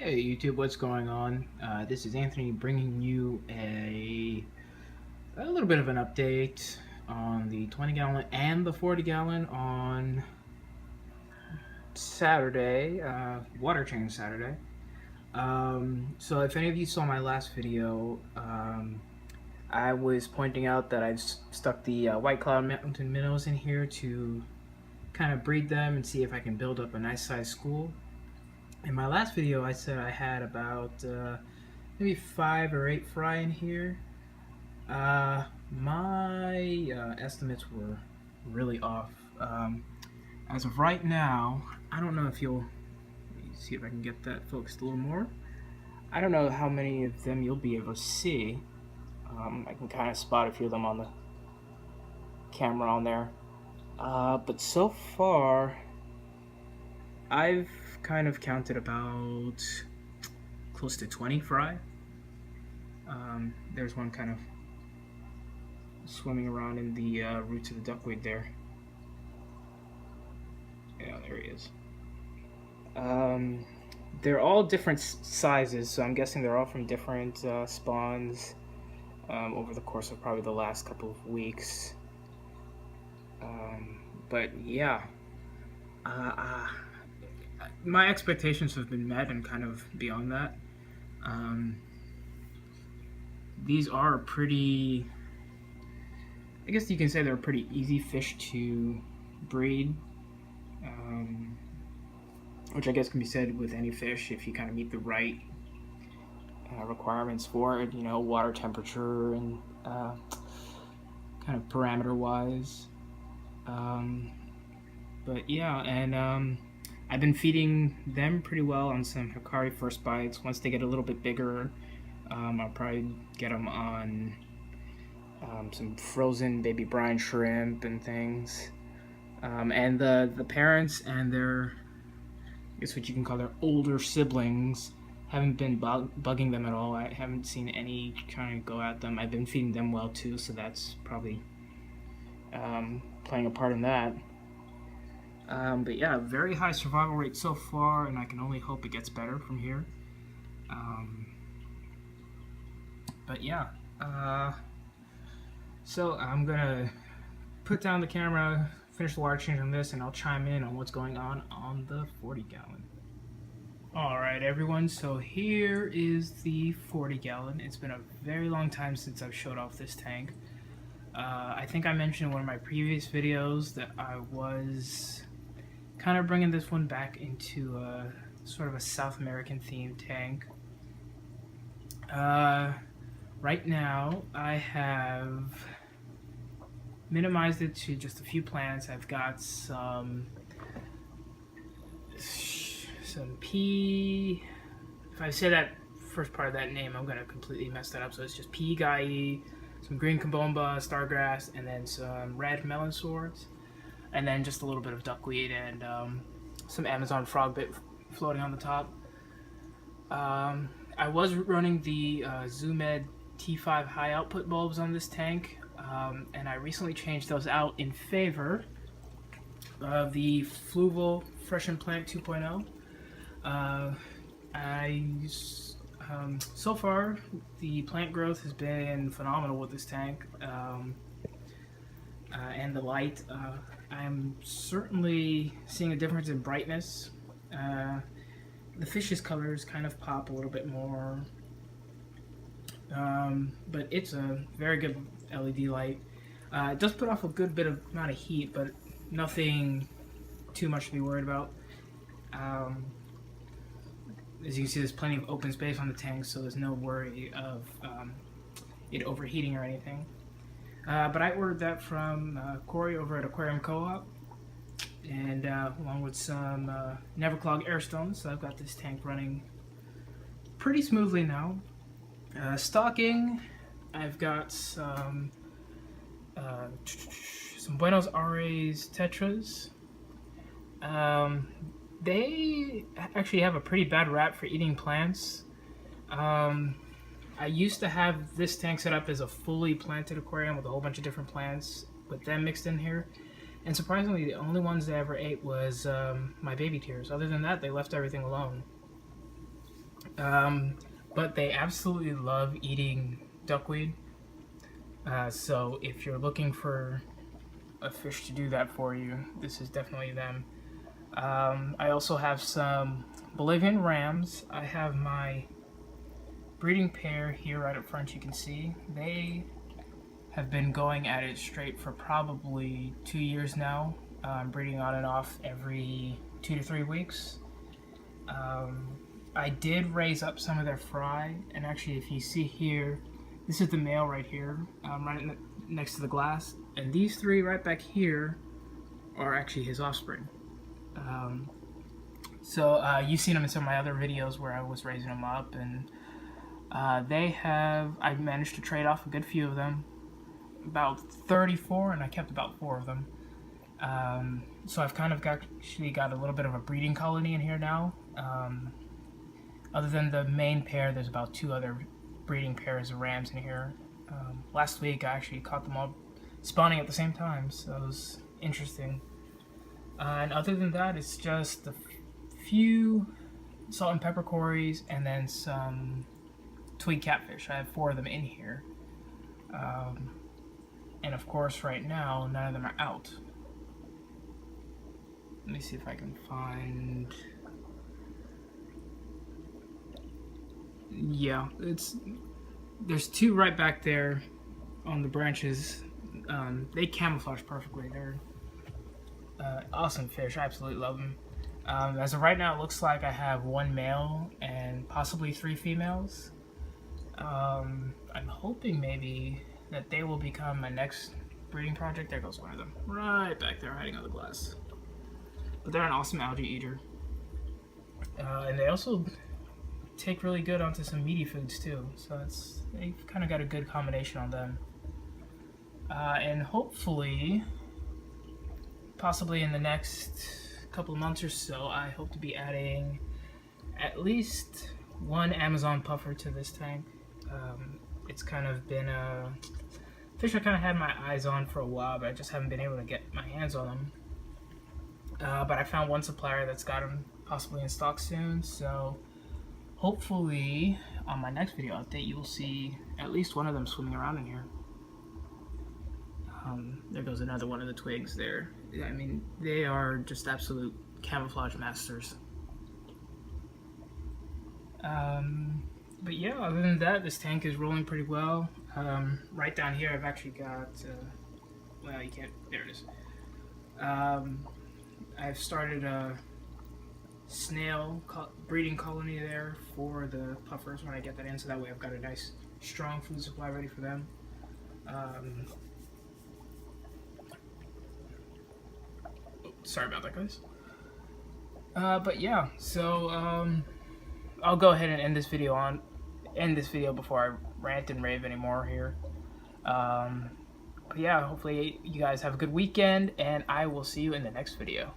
Hey YouTube, what's going on? This is Anthony bringing you a little bit of an update on the 20 gallon and the 40 gallon on Saturday, water change Saturday. So if any of you saw my last video, I was pointing out that I've stuck the White Cloud Mountain minnows in here to kind of breed them and see if I can build up a nice sized school. In my last video, I said I had about maybe 5 or 8 fry in here. My estimates were really off. As of right now, I don't know if you'll see if I can get that focused a little more. I don't know how many of them you'll be able to see. I can kind of spot a few of them on the camera on there. But so far, I've kind of counted about close to 20 fry. There's one kind of swimming around in the roots of the duckweed there. Yeah, there he is. They're all different sizes, so I'm guessing they're all from different spawns over the course of probably the last couple of weeks. But yeah, my expectations have been met and kind of beyond that. These are pretty, I guess you can say they're pretty easy fish to breed, which I guess can be said with any fish if you kind of meet the right requirements for it, water temperature and kind of parameter wise. But yeah, and I've been feeding them pretty well on some Hikari First Bites. Once they get a little bit bigger, I'll probably get them on some frozen baby brine shrimp and things. And the parents and their, I guess what you can call their older siblings, haven't been bugging them at all. I haven't seen any trying to go at them. I've been feeding them well too, so that's probably playing a part in that. But yeah, very high survival rate so far, and I can only hope it gets better from here. But yeah, so I'm gonna put down the camera, finish the water change on this, and I'll chime in on what's going on the 40 gallon. Alright everyone, so here is the 40 gallon. It's been a very long time since I've showed off this tank. I think I mentioned in one of my previous videos that I was kind of bringing this one back into a sort of a South American themed tank. Right now I have minimized it to just a few plants. I've got some pea. If I say that first part of that name, I'm gonna completely mess that up. So it's just pea guy, some green kabomba, stargrass, and then some red melon swords, and then just a little bit of duckweed and some Amazon frogbit floating on the top. I was running the Zoomed T5 high output bulbs on this tank, and I recently changed those out in favor of the Fluval Fresh and Plant 2.0. So far, the plant growth has been phenomenal with this tank, and the light. I'm certainly seeing a difference in brightness. The fish's colors kind of pop a little bit more, but it's a very good LED light. It does put off a good bit of amount of heat, but nothing too much to be worried about. As you can see, there's plenty of open space on the tank, so there's no worry of it overheating or anything. But I ordered that from Corey over at Aquarium Co-op, and along with some Neverclog Airstones, so I've got this tank running pretty smoothly now. Stocking, I've got some Buenos Aires Tetras. They actually have a pretty bad rap for eating plants. I used to have this tank set up as a fully planted aquarium with a whole bunch of different plants with them mixed in here. And surprisingly, the only ones they ever ate was my baby tears. Other than that, they left everything alone. But they absolutely love eating duckweed. So if you're looking for a fish to do that for you, this is definitely them. I also have some Bolivian rams. I have my breeding pair here right up front. You can see they have been going at it straight for probably 2 years now. Breeding on and off every 2 to 3 weeks. I did raise up some of their fry, and actually, if you see here, this is the male right here, right next to the glass, and these 3 right back here are actually his offspring. So you've seen them in some of my other videos where I was raising them up, and I managed to trade off a good few of them, about 34, and I kept about 4 of them. So I've kind of actually got a little bit of a breeding colony in here now. Other than the main pair, there's about 2 other breeding pairs of rams in here. Last week I actually caught them all spawning at the same time, so it was interesting. And other than that, it's just a few salt and pepper cories and then some twig catfish. I have 4 of them in here. And of course, right now, none of them are out. Let me see if I can find... Yeah, there's 2 right back there on the branches. They camouflage perfectly. They're awesome fish. I absolutely love them. As of right now, it looks like I have 1 male and possibly 3 females. I'm hoping maybe that they will become my next breeding project. There goes one of them, right back there hiding on the glass. But they're an awesome algae eater. And they also take really good onto some meaty foods too, so they've kind of got a good combination on them. And hopefully, possibly in the next couple of months or so, I hope to be adding at least 1 Amazon puffer to this tank. It's kind of been a fish I kind of had my eyes on for a while, but I just haven't been able to get my hands on them. But I found one supplier that's got them possibly in stock soon, so hopefully on my next video update you will see at least one of them swimming around in here. There goes another one of the twigs there. I mean, they are just absolute camouflage masters. But yeah, other than that, this tank is rolling pretty well. Right down here I've actually got, well, you can't, there it is. I've started a snail breeding colony there for the puffers when I get that in, so that way I've got a nice strong food supply ready for them. Sorry about that, guys. But yeah, so I'll go ahead and end this video before I rant and rave anymore here. But yeah, hopefully you guys have a good weekend, and I will see you in the next video.